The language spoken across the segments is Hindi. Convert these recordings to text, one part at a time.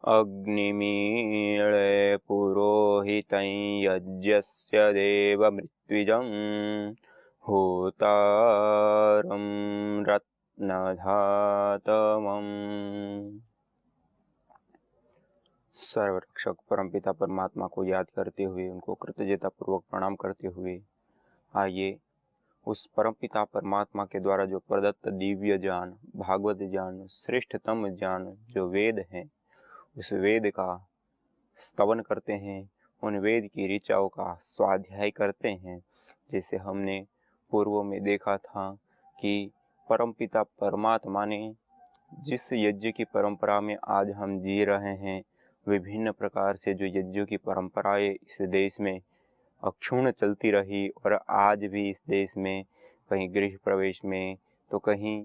अग्निमीळे पुरोहितं यज्ञस्य देवमृत्विजं होतारं रत्नधातमम्। सर्वरक्षक परमपिता परमात्मा को याद करते हुए, उनको कृतज्ञता पूर्वक प्रणाम करते हुए आइए उस परमपिता परमात्मा के द्वारा जो प्रदत्त दिव्य ज्ञान, भागवत ज्ञान, श्रेष्ठतम ज्ञान जो वेद हैं, उस वेद का स्तवन करते हैं, उन वेद की ऋचाओं का स्वाध्याय करते हैं। जैसे हमने पूर्व में देखा था कि परमपिता परमात्मा ने जिस यज्ञ की परंपरा में आज हम जी रहे हैं, विभिन्न प्रकार से जो यज्ञों की परंपराएं इस देश में अक्षुण्ण चलती रही और आज भी इस देश में कहीं गृह प्रवेश में तो कहीं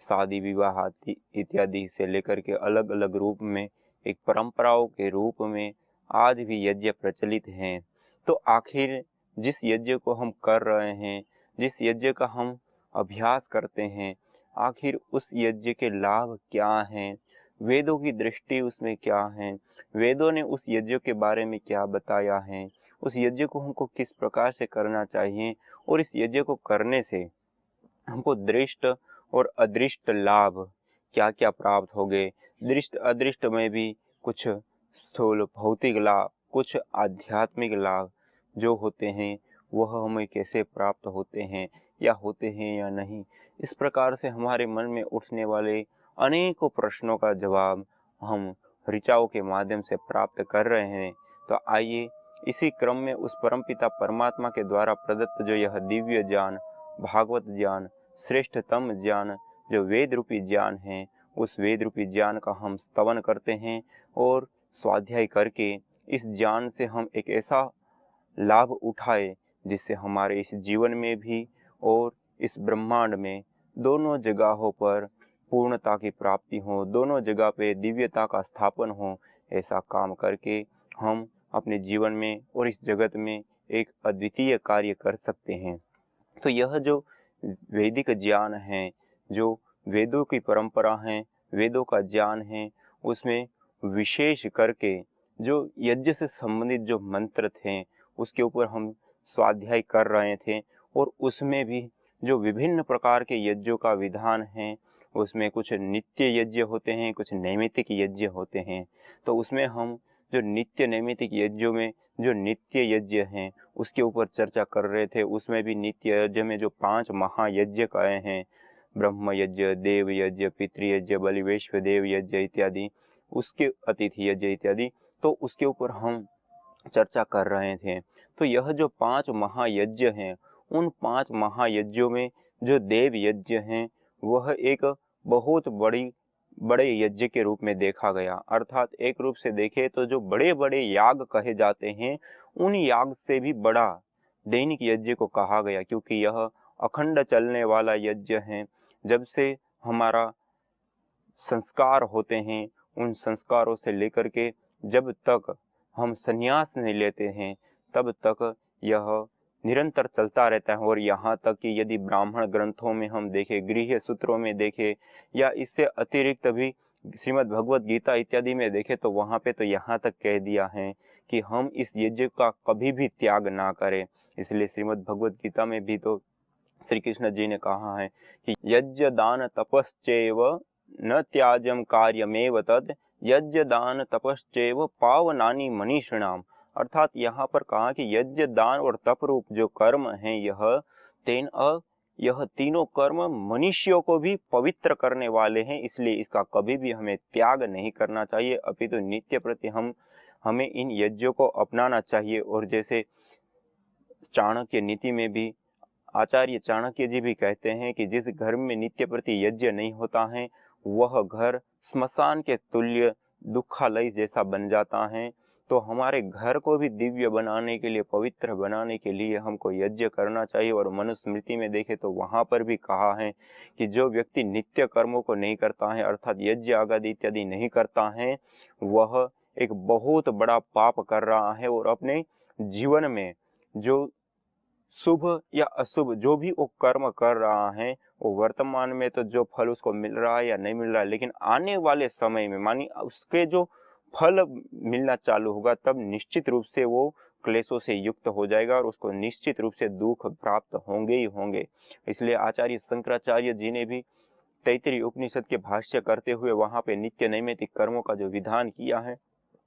शादी विवाह इत्यादि से लेकर के अलग अलग रूप में एक परंपराओं के रूप में आज भी यज्ञ प्रचलित हैं। तो आखिर जिस यज्ञ को हम कर रहे हैं, जिस यज्ञ का हम अभ्यास करते हैं, आखिर उस यज्ञ के लाभ क्या हैं, वेदों की दृष्टि उसमें क्या है, वेदों ने उस यज्ञ के बारे में क्या बताया है, उस यज्ञ को हमको किस प्रकार से करना चाहिए और इस यज्ञ को करने से हमको दृष्ट और अदृष्ट लाभ क्या क्या प्राप्त हो गए। दृष्ट अदृष्ट में भी कुछ स्थूल भौतिक लाभ, कुछ आध्यात्मिक लाभ जो होते हैं वह हमें कैसे प्राप्त होते हैं या होते हैं या नहीं। इस प्रकार से हमारे मन में उठने वाले अनेकों प्रश्नों का जवाब हम ऋचाओं के माध्यम से प्राप्त कर रहे हैं। तो आइए इसी क्रम में उस परमपिता परमात्मा के द्वारा प्रदत्त जो यह दिव्य ज्ञान, भागवत ज्ञान, श्रेष्ठतम ज्ञान जो वेद रूपी ज्ञान है, उस वेद रूपी ज्ञान का हम स्तवन करते हैं और स्वाध्याय करके इस ज्ञान से हम एक ऐसा लाभ उठाए जिससे हमारे इस जीवन में भी और इस ब्रह्मांड में दोनों जगहों पर पूर्णता की प्राप्ति हो, दोनों जगह पे दिव्यता का स्थापन हो। ऐसा काम करके हम अपने जीवन में और इस जगत में एक अद्वितीय कार्य कर सकते हैं। तो यह जो वैदिक ज्ञान है, जो वेदों की परंपरा है, वेदों का ज्ञान है, उसमें विशेष करके जो यज्ञ से संबंधित जो मंत्र थे उसके ऊपर हम स्वाध्याय कर रहे थे और उसमें भी जो विभिन्न प्रकार के यज्ञों का विधान है, उसमें कुछ नित्य यज्ञ होते हैं, कुछ नैमित्तिक यज्ञ होते हैं। तो उसमें हम जो नित्य नैमित्तिक यज्ञों में जो नित्य यज्ञ हैं उसके ऊपर चर्चा कर रहे थे। उसमें भी नित्य यज्ञ में जो 5 महायज्ञ कहे हैं, ब्रह्म यज्ञ, देव यज्ञ, पितृयज्ञ, बलि वैश्व देव यज्ञ इत्यादि, उसके अतिथि यज्ञ इत्यादि, तो उसके ऊपर हम चर्चा कर रहे थे। तो यह जो 5 महायज्ञ हैं, उन 5 महायज्ञों में जो देव यज्ञ हैं वह एक बहुत बड़े यज्ञ के रूप में देखा गया। अर्थात एक रूप से देखें तो जो बड़े बड़े याग कहे जाते हैं, उन याग से भी बड़ा दैनिक यज्ञ को कहा गया, क्योंकि यह अखंड चलने वाला यज्ञ है। जब से हमारा संस्कार होते हैं, उन संस्कारों से लेकर के जब तक हम संन्यास नहीं लेते हैं तब तक यह निरंतर चलता रहता है। और यहाँ तक कि यदि ब्राह्मण ग्रंथों में हम देखें, गृह्य सूत्रों में देखें या इससे अतिरिक्त भी श्रीमद् भगवत गीता इत्यादि में देखें तो वहाँ पे तो यहाँ तक कह दिया है कि हम इस यज्ञ का कभी भी त्याग ना करें। इसलिए श्रीमद् भगवत गीता में भी तो श्री कृष्ण जी ने कहा है कि यज्ञ दान तपश्चैव न त्याज्यम कार्यमेव तद यज्ञ दान तपश्चैव पावनानि मनीषिणाम। अर्थात यहाँ पर कहा कि यज्ञ दान और तप रूप जो कर्म है यह तीनों कर्म मनुष्यों को भी पवित्र करने वाले हैं। इसलिए इसका कभी भी हमें त्याग नहीं करना चाहिए, अपितु नित्य प्रति हमें इन यज्ञों को अपनाना चाहिए। और जैसे चाणक्य नीति में भी आचार्य चाणक्य जी भी कहते हैं कि जिस घर में नित्य प्रति यज्ञ नहीं होता है वह घर स्मशान के तुल्य दुखालय जैसा बन जाता है। तो हमारे घर को भी दिव्य बनाने के लिए, पवित्र बनाने के लिए हमको यज्ञ करना चाहिए। और मनुस्मृति में देखें तो वहाँ पर भी कहा है कि जो व्यक्ति नित्य कर्मों को नहीं करता है, अर्थात यज्ञ आदि इत्यादि नहीं करता है, वह एक बहुत बड़ा पाप कर रहा है और अपने जीवन में जो शुभ या अशुभ जो भी वो कर्म कर रहा है, वो वर्तमान में तो जो फल उसको मिल रहा है या नहीं मिल रहा है, लेकिन आने वाले समय में मानी उसके जो फल मिलना चालू होगा तब निश्चित रूप से वो क्लेशों से युक्त हो जाएगा और उसको निश्चित रूप से दुख प्राप्त होंगे ही होंगे। इसलिए आचार्य शंकराचार्य जी ने भी तैत्तिरीय उपनिषद के भाष्य करते हुए वहां पे नित्य नैमित्तिक कर्मों का जो विधान किया है,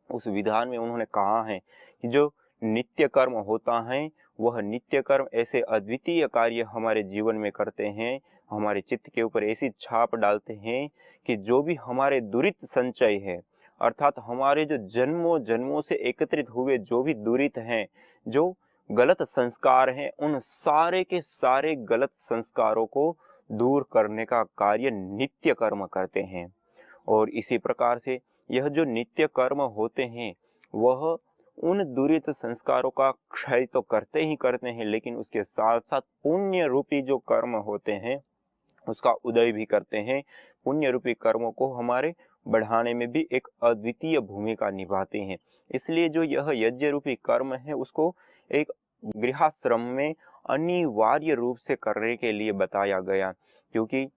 उस विधान में उन्होंने कहा है कि जो नित्य कर्म होता है वह नित्य कर्म ऐसे अद्वितीय कार्य हमारे जीवन में करते हैं, हमारे चित्त के ऊपर ऐसी छाप डालते हैं कि जो भी हमारे दुरित संचय है, अर्थात हमारे जो जन्मों जन्मों से एकत्रित हुए जो भी दुरित हैं, जो गलत संस्कार हैं, उन सारे के सारे गलत संस्कारों को दूर करने का कार्य नित्य कर्म करते हैं। और इसी प्रकार से यह जो नित्य कर्म होते हैं वह उन दुरित संस्कारों का क्षय तो करते ही करते हैं, लेकिन उसके साथ साथ पुण्य रूपी जो कर्म होते हैं उसका उदय भी करते हैं। पुण्य रूपी कर्मों को हमारे बढ़ाने में भी एक अद्वितीय भूमिका निभाते हैं। इसलिए जो यह यज्ञ रूपी कर्म है उसको एक गृहस्थाश्रम में अनिवार्य रूप से करने के लिए बताया गया, क्योंकि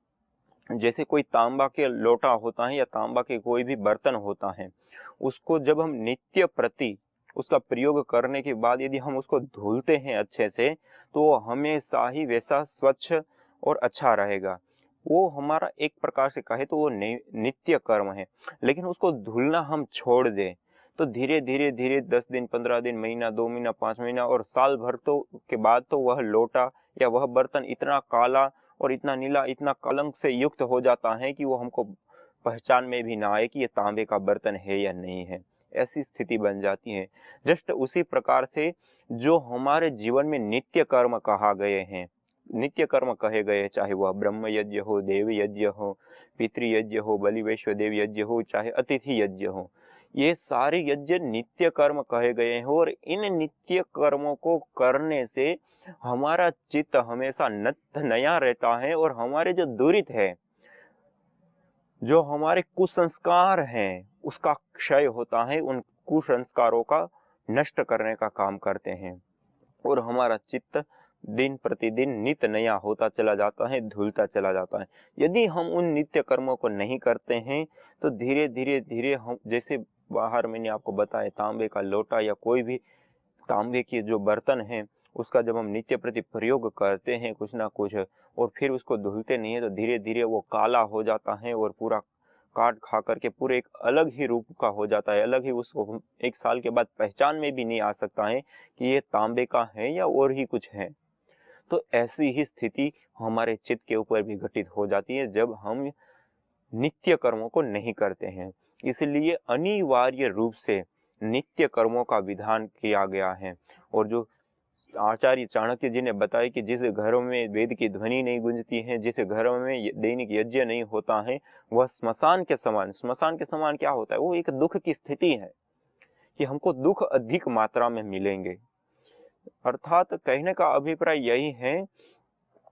जैसे कोई तांबा के लोटा होता है या तांबा के कोई भी बर्तन होता है, उसको जब हम नित्य प्रति उसका प्रयोग करने के बाद यदि हम उसको धुलते हैं अच्छे से तो वो हमेशा ही वैसा स्वच्छ और अच्छा रहेगा। वो हमारा एक प्रकार से कहे तो वो नित्य कर्म है। लेकिन उसको धुलना हम छोड़ दें तो धीरे धीरे धीरे 10 दिन, 15 दिन, महीना, 2 महीना, 5 महीना और साल भर तो के बाद तो वह लोटा या वह बर्तन इतना काला और इतना नीला, इतना कलंक से युक्त हो जाता है कि वो हमको पहचान में भी ना आए कि ये तांबे का बर्तन है या नहीं है। ऐसी स्थिति बन जाती है। जस्ट उसी प्रकार से जो हमारे जीवन में नित्य कर्म कहा गए हैं, नित्य कर्म कहे गए, चाहे वह ब्रह्म यज्ञ हो, देव यज्ञ हो, पितृ यज्ञ हो, बलि वैश्व देव यज्ञ हो, चाहे अतिथि यज्ञ हो, ये सारे यज्ञ नित्य कर्म कहे गए हैं। और इन नित्य कर्मों को करने से हमारा चित्त हमेशा नया रहता है और हमारे जो दुरित है, जो हमारे कुसंस्कार हैं, उसका क्षय होता है, उन कुसंस्कारों का नष्ट करने का काम करते हैं और हमारा चित्त दिन प्रतिदिन नित्य नया होता चला जाता है, धुलता चला जाता है। यदि हम उन नित्य कर्मों को नहीं करते हैं तो धीरे धीरे धीरे हम, जैसे बाहर मैंने आपको बताया, तांबे का लोटा या कोई भी तांबे के जो बर्तन है उसका जब हम नित्य प्रति प्रयोग करते हैं कुछ ना कुछ और फिर उसको धुलते नहीं है तो धीरे धीरे वो काला हो जाता है और पूरा काट खा करके पूरे एक अलग ही रूप का हो जाता है, अलग ही, उसको एक साल के बाद पहचान में भी नहीं आ सकता है कि ये तांबे का है या और ही कुछ है। तो ऐसी ही स्थिति हमारे चित्त के ऊपर भी घटित हो जाती है जब हम नित्य कर्मों को नहीं करते हैं। इसलिए अनिवार्य रूप से नित्य कर्मों का विधान किया गया है। और जो आचार्य चाणक्य जी ने बताया कि जिस घरों में वेद की ध्वनि नहीं गूंजती है, जिस घरों में दैनिक यज्ञ नहीं होता है, वह स्मशान के समान। स्मशान के समान क्या होता है? वो एक दुख की स्थिति है कि हमको दुख अधिक मात्रा में मिलेंगे। अर्थात कहने का अभिप्राय यही है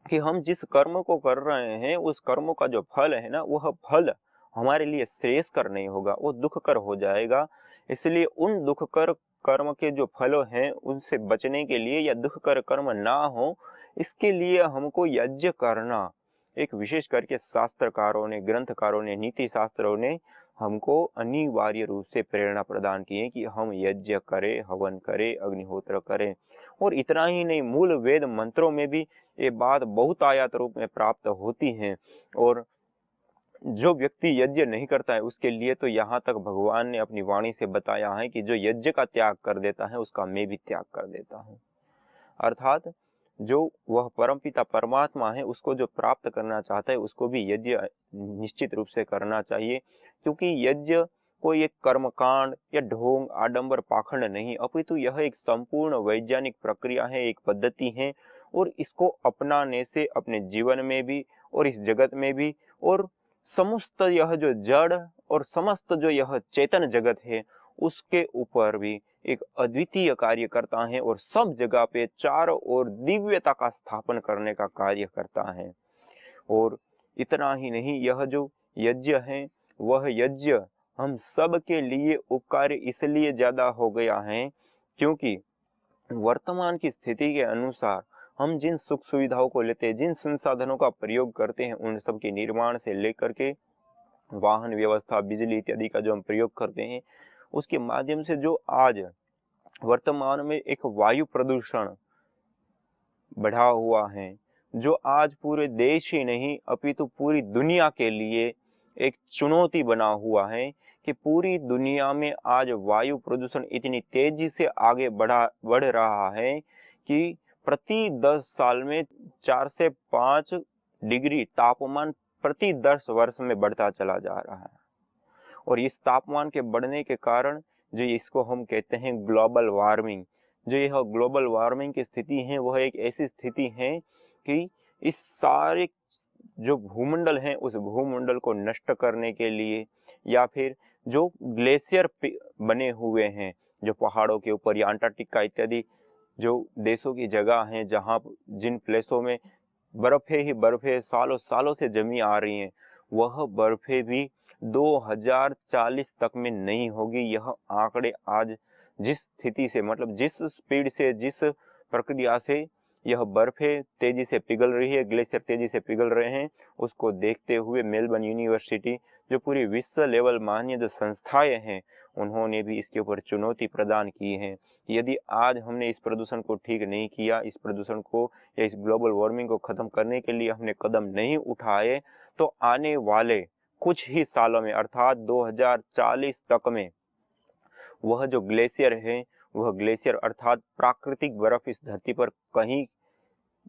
कि हम जिस कर्म को कर रहे हैं उस कर्मों का जो फल है ना, वह फल हमारे लिए श्रेयस्कर नहीं होगा, वो दुखकर हो जाएगा। इसलिए उन दुखकर कर्म के जो फल हैं उनसे बचने के लिए या दुखकर कर्म ना हो इसके लिए हमको यज्ञ करना, एक विशेष करके शास्त्रकारों ने, ग्रंथकारों ने, नीति शास्त्रों ने हमको अनिवार्य रूप से प्रेरणा प्रदान की है कि हम यज्ञ करें, हवन करें, अग्निहोत्र करें। और इतना ही नहीं, मूल वेद मंत्रों में भी ये बात बहुत आयात रूप में प्राप्त होती है। और जो व्यक्ति यज्ञ नहीं करता है उसके लिए तो यहाँ तक भगवान ने अपनी वाणी से बताया है कि जो यज्ञ का त्याग कर देता है उसका मैं भी त्याग कर देता हूँ। अर्थात जो वह परमपिता परमात्मा है उसको जो प्राप्त करना चाहता है उसको भी यज्ञ निश्चित रूप से करना चाहिए, क्योंकि यज्ञ कोई एक कर्मकांड या ढोंग, आडंबर, पाखंड नहीं, अपितु यह एक संपूर्ण वैज्ञानिक प्रक्रिया है, एक पद्धति है। और इसको अपनाने से अपने जीवन में भी और इस जगत में भी और समस्त यह जो जड़ और समस्त जो यह चेतन जगत है उसके ऊपर भी एक अद्वितीय कार्य करता है और सब जगह पे चारों ओर दिव्यता का स्थापन करने का कार्य करता है। और इतना ही नहीं, यह जो यज्ञ है वह यज्ञ हम सब के लिए उपकार्य इसलिए ज्यादा हो गया है क्योंकि वर्तमान की स्थिति के अनुसार हम जिन सुख सुविधाओं को लेते हैं, जिन संसाधनों का प्रयोग करते हैं, उन सब के निर्माण से लेकर के वाहन व्यवस्था, बिजली इत्यादि का जो हम प्रयोग करते हैं, उसके माध्यम से जो आज वर्तमान में एक वायु प्रदूषण बढ़ा हुआ है, जो आज पूरे देश ही नहीं अपितु पूरी दुनिया के लिए एक चुनौती बना हुआ है कि पूरी दुनिया में आज वायु प्रदूषण इतनी तेजी से आगे बढ़ रहा है कि प्रति 10 साल में 4 से 5 डिग्री तापमान प्रति 10 वर्ष में बढ़ता चला जा रहा है। और इस तापमान के बढ़ने के कारण जो इसको हम कहते हैं ग्लोबल वार्मिंग, जो यह ग्लोबल वार्मिंग की स्थिति है वह एक ऐसी स्थिति है कि इस सारे जो भूमंडल है उस भूमंडल को नष्ट करने के लिए या फिर जो ग्लेशियर बने हुए हैं जो पहाड़ों के ऊपर या अंटार्कटिका इत्यादि जो देशों की जगह हैं जहाँ जिन प्लेसों में बर्फे ही बर्फे सालों सालों से जमी आ रही हैं, वह बर्फे भी 2040 तक में नहीं होगी। यह आंकड़े आज जिस स्थिति से मतलब जिस स्पीड से जिस प्रक्रिया से यह बर्फे तेजी से पिघल रही है, ग्लेशियर तेजी से पिघल रहे हैं, उसको देखते हुए मेलबर्न यूनिवर्सिटी जो पूरी विश्व लेवल मान्य जो संस्थाएं हैं उन्होंने भी इसके ऊपर चुनौती प्रदान की है कि यदि आज हमने इस प्रदूषण को ठीक नहीं किया, इस प्रदूषण को या इस ग्लोबल वार्मिंग को खत्म करने के लिए हमने कदम नहीं उठाए, तो आने वाले कुछ ही सालों में अर्थात 2040 तक में वह जो ग्लेशियर है, वह ग्लेशियर अर्थात प्राकृतिक बर्फ इस धरती पर कहीं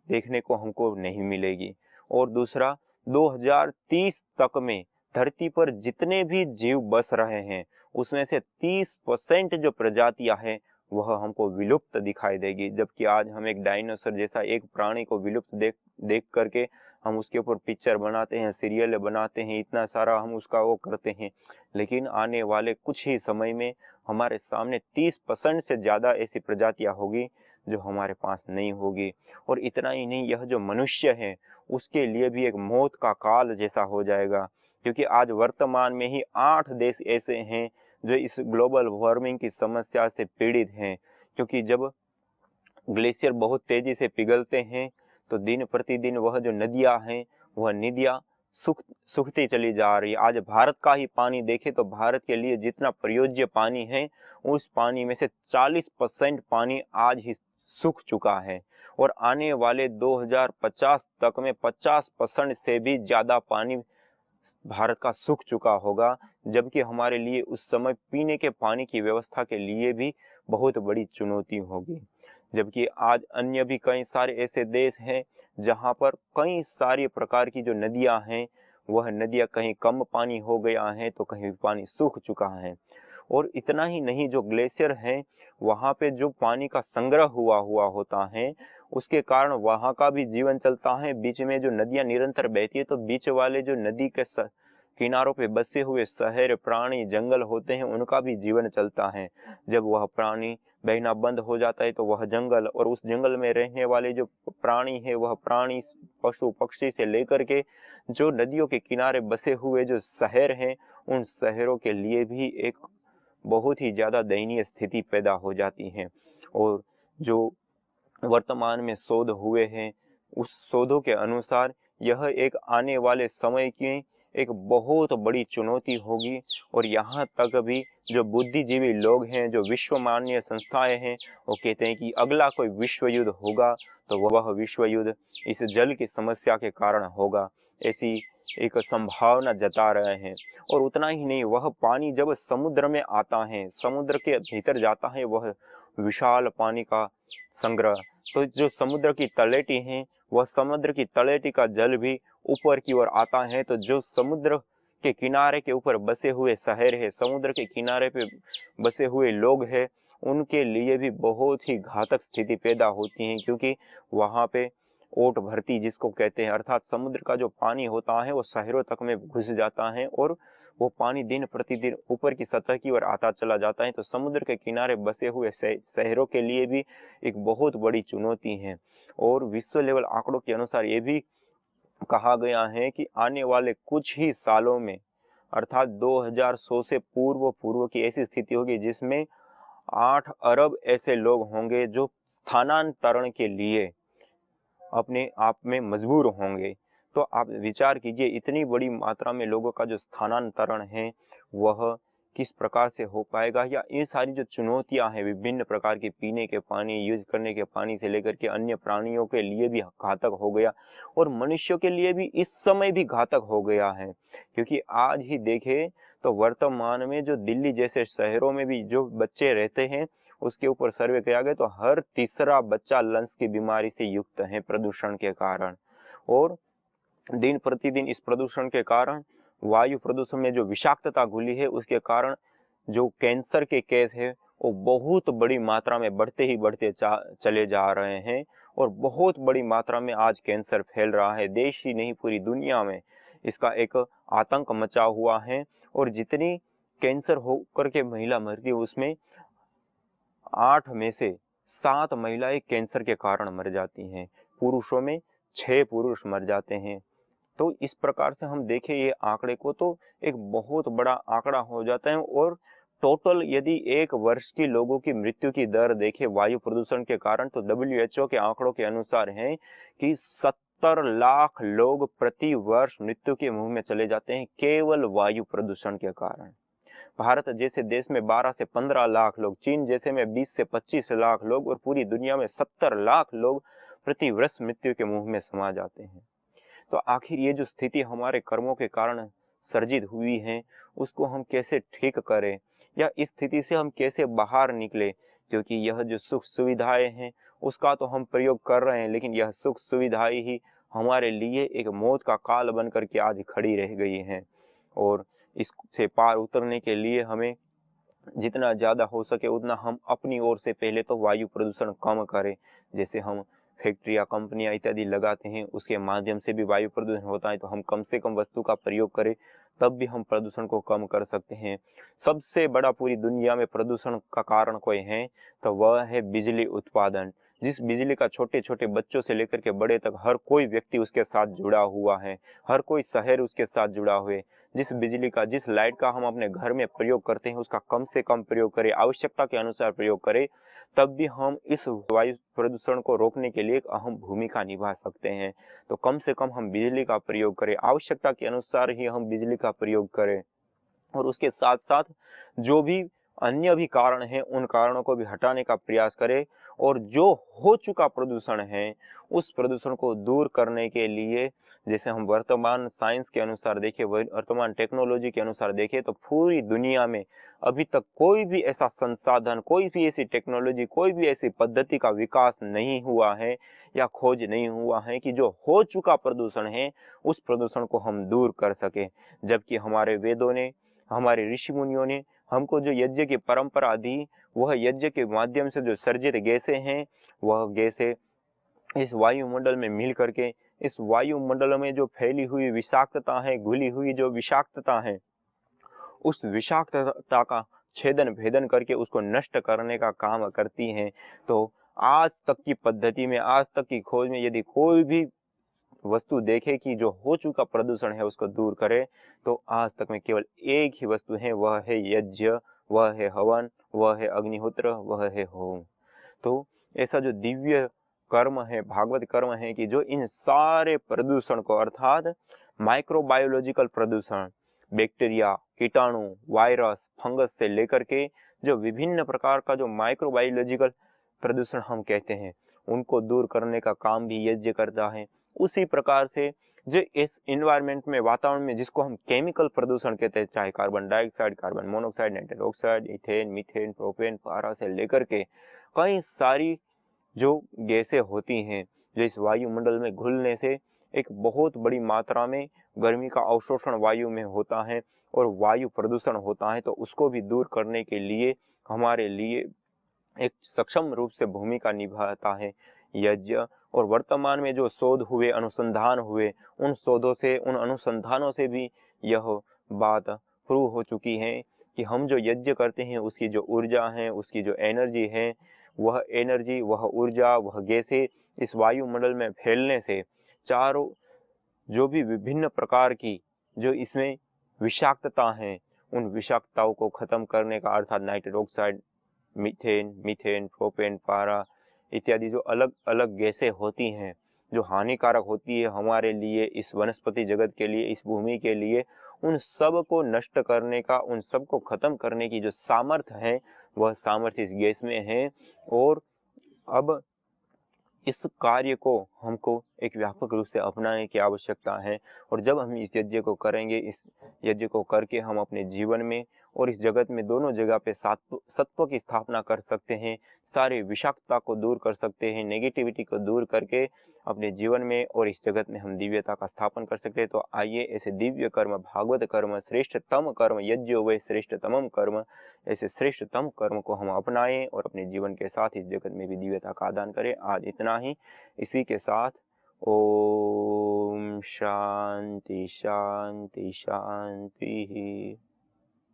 देखने को हमको नहीं मिलेगी। और दूसरा 2030 तक में धरती पर जितने भी जीव बस रहे हैं उसमें से 30% जो प्रजातियां हैं वह हमको विलुप्त दिखाई देगी। जबकि आज हम एक डायनासोर जैसा एक प्राणी को विलुप्त देख करके हम उसके ऊपर पिक्चर बनाते हैं, सीरियल बनाते हैं, इतना सारा हम उसका वो करते हैं, लेकिन आने वाले कुछ ही समय में हमारे सामने 30% से ज़्यादा ऐसी प्रजातियां होगी जो हमारे पास नहीं होगी। और इतना ही नहीं, यह जो मनुष्य है उसके लिए भी एक मौत का काल जैसा हो जाएगा, क्योंकि आज वर्तमान में ही 8 देश ऐसे हैं जो इस ग्लोबल वार्मिंग की समस्या से पीड़ित हैं। क्योंकि जब ग्लेशियर बहुत तेजी से पिघलते हैं तो दिन प्रतिदिन वह जो नदियां हैं वह नदियां सूखती चली जा रही है। आज भारत का ही पानी देखें तो भारत के लिए जितना प्रयोज्य पानी है उस पानी में से 40% पानी आज ही सूख चुका है। और आने वाले 2050 तक में 50% से भी ज्यादा पानी भारत का सूख चुका होगा, जबकि हमारे लिए उस समय पीने के पानी की व्यवस्था के लिए भी बहुत बड़ी चुनौती होगी। जबकि आज अन्य भी कई सारे ऐसे देश हैं जहां पर कई सारी प्रकार की जो नदियां हैं वह नदियां कहीं कम पानी हो गया है तो कहीं पानी सूख चुका है। और इतना ही नहीं, जो ग्लेशियर है वहां पे जो पानी का संग्रह हुआ होता है उसके कारण वहां का भी जीवन चलता है। बीच में जो नदियां निरंतर बहती है तो बीच वाले जो नदी के किनारों पे बसे हुए शहर, प्राणी, जंगल होते हैं उनका भी जीवन चलता है। जब वह प्राणी बहना बंद हो जाता है तो वह जंगल और उस जंगल में रहने वाले जो प्राणी है वह प्राणी पशु पक्षी से लेकर के जो नदियों के किनारे बसे हुए जो शहर हैं उन शहरों के लिए भी एक बहुत ही ज्यादा दयनीय स्थिति पैदा हो जाती है। और जो वर्तमान में शोध हुए हैं उस शोधों के अनुसार यह एक आने वाले समय की एक बहुत बड़ी चुनौती होगी। और यहाँ तक भी जो बुद्धिजीवी लोग हैं, जो विश्व मान्य संस्थाएं हैं, वो कहते हैं कि अगला कोई विश्व युद्ध होगा तो वह विश्व युद्ध इस जल की समस्या के कारण होगा, ऐसी एक संभावना जता रहे हैं। और उतना ही नहीं, वह पानी जब समुद्र में आता है, समुद्र के भीतर जाता है, वह विशाल पानी का संग्रह, तो जो समुद्र की तलेटी है वह समुद्र की तलेटी का जल भी ऊपर की ओर आता है। तो जो समुद्र के किनारे के ऊपर बसे हुए शहर है, समुद्र के किनारे पे बसे हुए लोग हैं, उनके लिए भी बहुत ही घातक स्थिति पैदा होती है, क्योंकि वहां पे ओट भरती जिसको कहते हैं, अर्थात समुद्र का जो पानी होता है वो शहरों तक में घुस जाता है और वो पानी दिन प्रतिदिन ऊपर की सतह की ओर आता चला जाता है। तो समुद्र के किनारे बसे हुए शहरों के लिए भी एक बहुत बड़ी चुनौती है। और विश्व लेवल आंकड़ों के अनुसार ये भी कहा गया है कि आने वाले कुछ ही सालों में अर्थात 2100 से पूर्व की ऐसी स्थिति होगी जिसमें 8 अरब ऐसे लोग होंगे जो स्थानांतरण के लिए अपने आप में मजबूर होंगे। तो आप विचार कीजिए, इतनी बड़ी मात्रा में लोगों का जो स्थानांतरण है वह किस प्रकार से हो पाएगा, या ये सारी जो चुनौतियां हैं विभिन्न प्रकार के पीने के पानी, यूज करने के पानी से लेकर के अन्य प्राणियों के लिए भी घातक हो गया और मनुष्यों के लिए भी इस समय भी घातक हो गया है। क्योंकि आज ही देखें तो वर्तमान में जो दिल्ली जैसे शहरों में भी जो बच्चे रहते हैं उसके ऊपर सर्वे किया गया तो हर तीसरा बच्चा लंग्स की बीमारी से युक्त है प्रदूषण के कारण। और दिन प्रतिदिन इस प्रदूषण के कारण वायु प्रदूषण में जो विषाक्तता घुली है उसके कारण जो कैंसर के केस है वो बहुत बड़ी मात्रा में बढ़ते ही बढ़ते चले जा रहे हैं और बहुत बड़ी मात्रा में आज कैंसर फैल रहा है। देश ही नहीं पूरी दुनिया में इसका एक आतंक मचा हुआ है। और जितनी कैंसर होकर के महिला मरती है उसमें 8 में से 7 महिलाएं कैंसर के कारण मर जाती हैं, पुरुषों में 6 पुरुष मर जाते हैं। तो इस प्रकार से हम देखें ये आंकड़े को तो एक बहुत बड़ा आंकड़ा हो जाता है। और टोटल यदि एक वर्ष की लोगों की मृत्यु की दर देखें वायु प्रदूषण के कारण तो WHO के आंकड़ों के अनुसार है कि 70 लाख लोग प्रति वर्ष मृत्यु के मुंह में चले जाते हैं केवल वायु प्रदूषण के कारण। भारत जैसे देश में 12 से 15 लाख लोग, चीन जैसे में 20 से 25 लाख लोग और पूरी दुनिया में 70 लाख लोग प्रति वर्ष मृत्यु के मुंह में समा जाते हैं। तो आखिर ये जो स्थिति हमारे कर्मों के कारण सर्जित हुई है उसको हम कैसे ठीक करें या इस स्थिति से हम कैसे बाहर निकले, क्योंकि यह जो सुख सुविधाएं हैं उसका तो हम प्रयोग कर रहे हैं लेकिन यह सुख सुविधाएं ही हमारे लिए एक मौत का काल बन करके आज खड़ी रह गई हैं। और इससे पार उतरने के लिए हमें जितना ज़्यादा हो सके उतना हम अपनी ओर से पहले तो वायु प्रदूषण कम करें। जैसे हम फैक्ट्रियाँ, कंपनियाँ इत्यादि लगाते हैं उसके माध्यम से भी वायु प्रदूषण होता है तो हम कम से कम वस्तु का प्रयोग करें तब भी हम प्रदूषण को कम कर सकते हैं। सबसे बड़ा पूरी दुनिया में प्रदूषण का कारण कोई है तो वह है बिजली उत्पादन। जिस बिजली का छोटे छोटे बच्चों से लेकर के बड़े तक हर कोई व्यक्ति उसके साथ जुड़ा हुआ है, हर कोई शहर उसके साथ जुड़ा हुआ है। जिस बिजली का, जिस लाइट का हम अपने घर में प्रयोग करते हैं उसका कम से कम प्रयोग करें, आवश्यकता के अनुसार प्रयोग करें, तब भी हम इस वायु प्रदूषण को रोकने के लिए एक अहम भूमिका निभा सकते हैं। तो कम से कम हम बिजली का प्रयोग करें, आवश्यकता के अनुसार ही हम बिजली का प्रयोग करें और उसके साथ साथ जो भी अन्य भी कारण हैं उन कारणों को भी हटाने का प्रयास करें। और जो हो चुका प्रदूषण है उस प्रदूषण को दूर करने के लिए जैसे हम वर्तमान साइंस के अनुसार देखें, वर्तमान टेक्नोलॉजी के अनुसार देखें तो पूरी दुनिया में अभी तक कोई भी ऐसा संसाधन, कोई भी ऐसी टेक्नोलॉजी, कोई भी ऐसी पद्धति का विकास नहीं हुआ है या खोज नहीं हुआ है कि जो हो चुका प्रदूषण है उस प्रदूषण को हम दूर कर सके। जबकि हमारे वेदों ने, हमारे ऋषि मुनियों ने हमको जो यज्ञ की परंपरा दी वह यज्ञ के माध्यम से जो सर्जित गैसें हैं वह गैसें इस वायुमंडल में मिल करके इस वायुमंडल में जो फैली हुई विषाक्तता है, घुली हुई जो विषाक्तता है, उस विषाक्तता का छेदन भेदन करके उसको नष्ट करने का काम करती हैं। तो आज तक की पद्धति में, आज तक की खोज में यदि कोई भी वस्तु देखे कि जो हो चुका प्रदूषण है उसको दूर करे तो आज तक में केवल एक ही वस्तु है, वह है यज्ञ, वह है हवन, वह है अग्निहोत्र, वह है होम। तो ऐसा जो दिव्य कर्म है, भागवत कर्म है कि जो इन सारे प्रदूषण को अर्थात माइक्रोबायोलॉजिकल प्रदूषण, बैक्टीरिया, कीटाणु, वायरस, फंगस से लेकर के जो विभिन्न प्रकार का जो माइक्रोबायोलॉजिकल प्रदूषण हम कहते हैं उनको दूर करने का काम भी यज्ञ करता है। उसी प्रकार से जो इस इन्वायरमेंट में, वातावरण में जिसको हम केमिकल प्रदूषण कहते हैं, चाहे carbon dioxide, carbon monoxide, nitrous oxide, ethane, methane, propane, पारा से लेकर के कई सारी जो गैसें होती हैं जो इस वायुमंडल में घुलने से एक बहुत बड़ी मात्रा में गर्मी का अवशोषण वायु में होता है और वायु प्रदूषण होता है। तो उसको भी दूर करने के लिए हमारे लिए एक सक्षम रूप से भूमिका निभाता है यज्ञ। और वर्तमान में जो शोध हुए, अनुसंधान हुए, उन शोधों से, उन अनुसंधानों से भी यह बात प्रूव हो चुकी है कि हम जो यज्ञ करते हैं उसकी जो ऊर्जा है, उसकी जो एनर्जी है, वह एनर्जी, वह ऊर्जा, वह गैसें इस वायुमंडल में फैलने से चारों जो भी विभिन्न प्रकार की जो इसमें विषाक्तता है उन विषाक्तताओं को खत्म करने का, अर्थात नाइट्रस ऑक्साइड, मीथेन, प्रोपेन, पारा इत्यादि जो अलग अलग गैसें होती हैं जो हानिकारक होती है हमारे लिए, इस वनस्पति जगत के लिए, इस भूमि के लिए, उन सब को नष्ट करने का, उन सब को खत्म करने की जो सामर्थ्य है, वह सामर्थ्य इस गैस में है। और अब इस कार्य को हमको एक व्यापक रूप से अपनाने की आवश्यकता है। और जब हम इस यज्ञ को करेंगे, इस यज्ञ को करके हम अपने जीवन में और इस जगत में दोनों जगह पे सत्व की स्थापना कर सकते हैं, सारे विषाक्तता को दूर कर सकते हैं, नेगेटिविटी को दूर करके अपने जीवन में और इस जगत में हम दिव्यता का स्थापन कर सकते हैं। तो आइए ऐसे दिव्य कर्म, भागवत कर्म, श्रेष्ठतम कर्म, यज्ञ वे श्रेष्ठतम कर्म, ऐसे श्रेष्ठतम कर्म को हम अपनाएं और अपने जीवन के साथ इस जगत में भी दिव्यता का आदान करें। आज इतना ही। इसी के साथ ओम शांति शांति शांति।